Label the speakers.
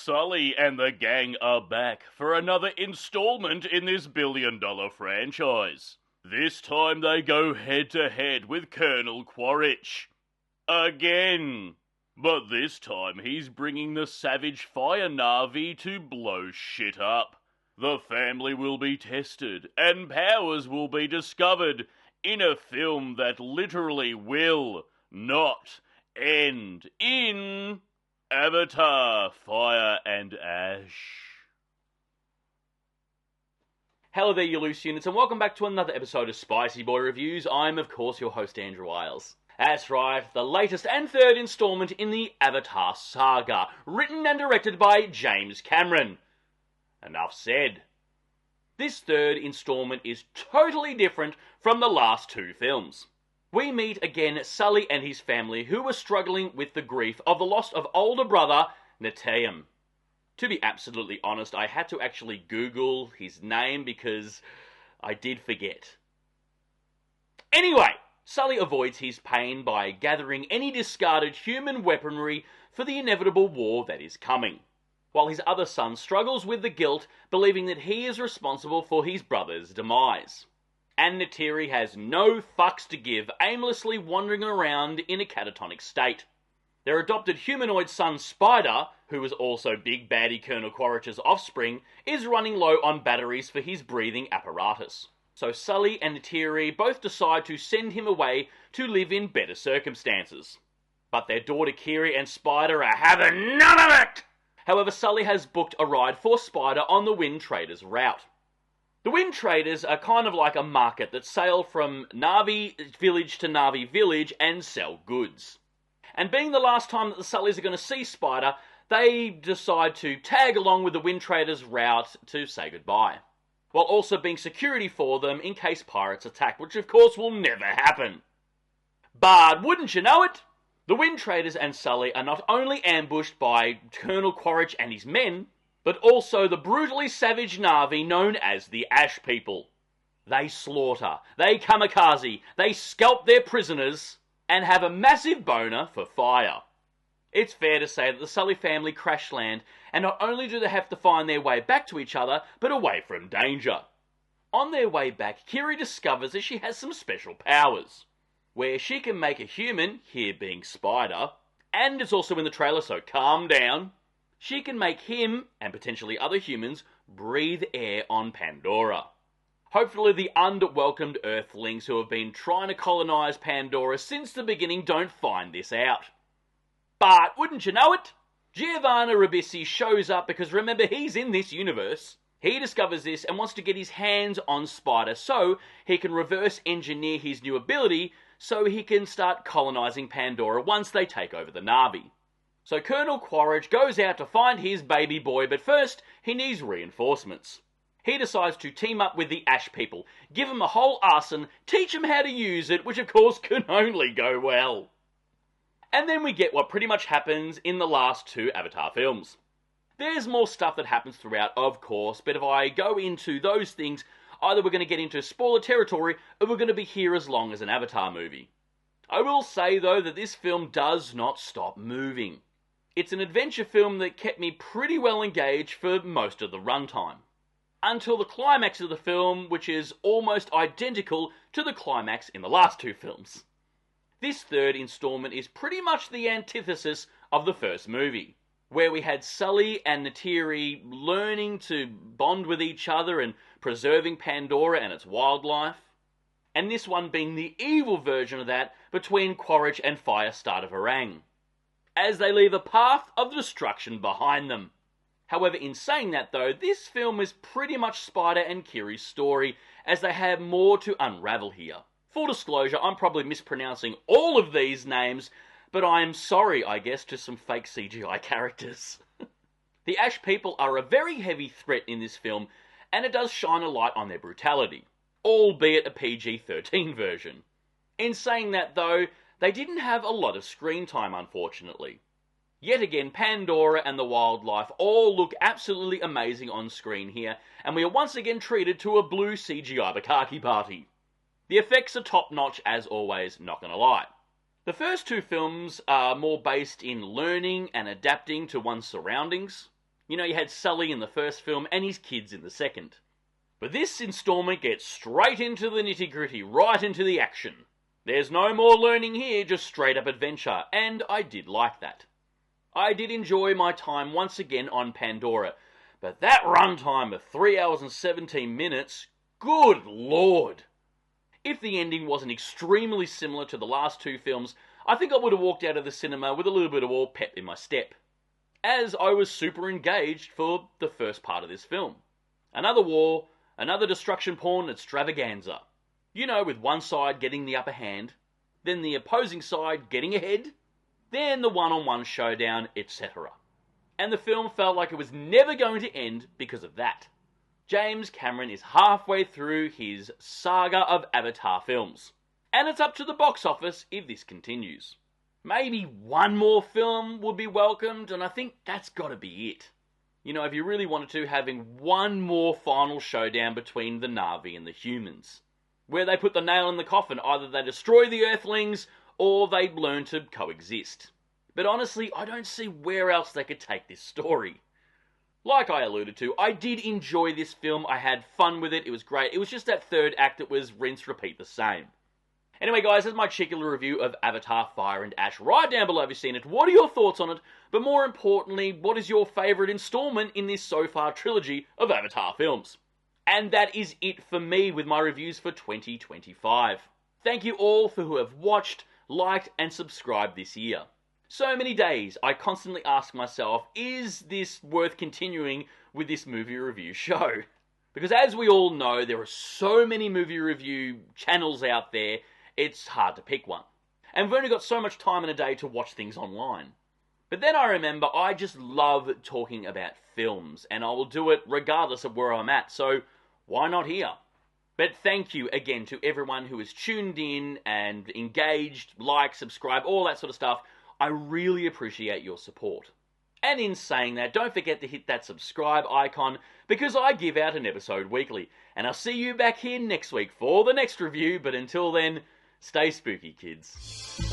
Speaker 1: Sully and the gang are back for another installment in this billion-dollar franchise. This time they go head-to-head with Colonel Quaritch. Again. But this time he's bringing the savage fire Na'vi to blow shit up. The family will be tested, and powers will be discovered in a film that literally will not end in Avatar, Fire and Ash.
Speaker 2: Hello there, you loose units, and welcome back to another episode of Spicy Boy Reviews. I'm, of course, your host, Andrew Iles. That's right, the latest and third installment in the Avatar saga, written and directed by James Cameron. Enough said. This third installment is totally different from the last two films. We meet again Sully and his family, who are struggling with the grief of the loss of older brother Neteyam. To be absolutely honest, I had to actually Google his name because I did forget. Anyway, Sully avoids his pain by gathering any discarded human weaponry for the inevitable war that is coming, while his other son struggles with the guilt, believing that he is responsible for his brother's demise. And Neytiri has no fucks to give, aimlessly wandering around in a catatonic state. Their adopted humanoid son Spider, who is also Big Baddie Colonel Quaritch's offspring, is running low on batteries for his breathing apparatus. So Sully and Neytiri both decide to send him away to live in better circumstances. But their daughter Kiri and Spider are having none of it! However, Sully has booked a ride for Spider on the Wind Traders route. The Wind Traders are kind of like a market that sail from Na'vi village to Na'vi village and sell goods. And being the last time that the Sullys are going to see Spider, they decide to tag along with the Wind Traders route to say goodbye, while also being security for them in case pirates attack, which of course will never happen. But wouldn't you know it? The Wind Traders and Sully are not only ambushed by Colonel Quaritch and his men, but also the brutally savage Na'vi known as the Ash People. They slaughter, they kamikaze, they scalp their prisoners, and have a massive boner for fire. It's fair to say that the Sully family crash land, and not only do they have to find their way back to each other, but away from danger. On their way back, Kiri discovers that she has some special powers, where she can make a human, here being Spider, and it's also in the trailer, so calm down, she can make him, and potentially other humans, breathe air on Pandora. Hopefully the underwelcomed Earthlings who have been trying to colonize Pandora since the beginning don't find this out. But wouldn't you know it? Giovanni Ribisi shows up because remember, he's in this universe. He discovers this and wants to get his hands on Spider so he can reverse engineer his new ability so he can start colonizing Pandora once they take over the Na'vi. So Colonel Quaritch goes out to find his baby boy, but first he needs reinforcements. He decides to team up with the Ash People, give them a whole arson, teach them how to use it, which of course can only go well. And then we get what pretty much happens in the last two Avatar films. There's more stuff that happens throughout, of course, but if I go into those things, either we're going to get into spoiler territory, or we're going to be here as long as an Avatar movie. I will say, though, that this film does not stop moving. It's an adventure film that kept me pretty well engaged for most of the runtime, until the climax of the film, which is almost identical to the climax in the last two films. This third installment is pretty much the antithesis of the first movie, where we had Sully and Neytiri learning to bond with each other and preserving Pandora and its wildlife, and this one being the evil version of that between Quaritch and Firestarter Varang, as they leave a path of destruction behind them. However, in saying that though, this film is pretty much Spider and Kiri's story, as they have more to unravel here. Full disclosure, I'm probably mispronouncing all of these names, but I am sorry, I guess, to some fake CGI characters. The Ash People are a very heavy threat in this film, and it does shine a light on their brutality, albeit a PG-13 version. In saying that though, they didn't have a lot of screen time, unfortunately. Yet again, Pandora and the wildlife all look absolutely amazing on screen here, and we are once again treated to a blue CGI bukkake party. The effects are top-notch as always, not gonna lie. The first two films are more based in learning and adapting to one's surroundings, You know, you had Sully in the first film and his kids in the second. But this installment gets straight into the nitty-gritty, right into the action. There's no more learning here, just straight up adventure, and I did like that. I did enjoy my time once again on Pandora, but that runtime of 3 hours and 17 minutes, good lord! If the ending wasn't extremely similar to the last two films, I think I would have walked out of the cinema with a little bit of all pep in my step, as I was super engaged for the first part of this film. Another war, another destruction porn extravaganza. You know, with one side getting the upper hand, then the opposing side getting ahead, then the one-on-one showdown, etc. And the film felt like it was never going to end because of that. James Cameron is halfway through his saga of Avatar films, and it's up to the box office if this continues. Maybe one more film would be welcomed, and I think that's got to be it. You know, if you really wanted to, having one more final showdown between the Na'vi and the humans, where they put the nail in the coffin. Either they destroy the Earthlings, or they learn to coexist. But honestly, I don't see where else they could take this story. Like I alluded to, I did enjoy this film. I had fun with it. It was great. It was just that third act that was rinse, repeat the same. Anyway, guys, that's my cheeky little review of Avatar Fire and Ash. Write down below if you've seen it. What are your thoughts on it? But more importantly, what is your favourite installment in this so far trilogy of Avatar films? And that is it for me with my reviews for 2025. Thank you all for who have watched, liked, and subscribed this year. So many days I constantly ask myself, is this worth continuing with this movie review show? Because as we all know, there are so many movie review channels out there, it's hard to pick one. And we've only got so much time in a day to watch things online. But then I remember I just love talking about films, and I will do it regardless of where I'm at, so why not here? But thank you again to everyone who has tuned in and engaged, liked, subscribed, all that sort of stuff. I really appreciate your support. And in saying that, don't forget to hit that subscribe icon, because I give out an episode weekly. And I'll see you back here next week for the next review, but until then, stay spooky, kids.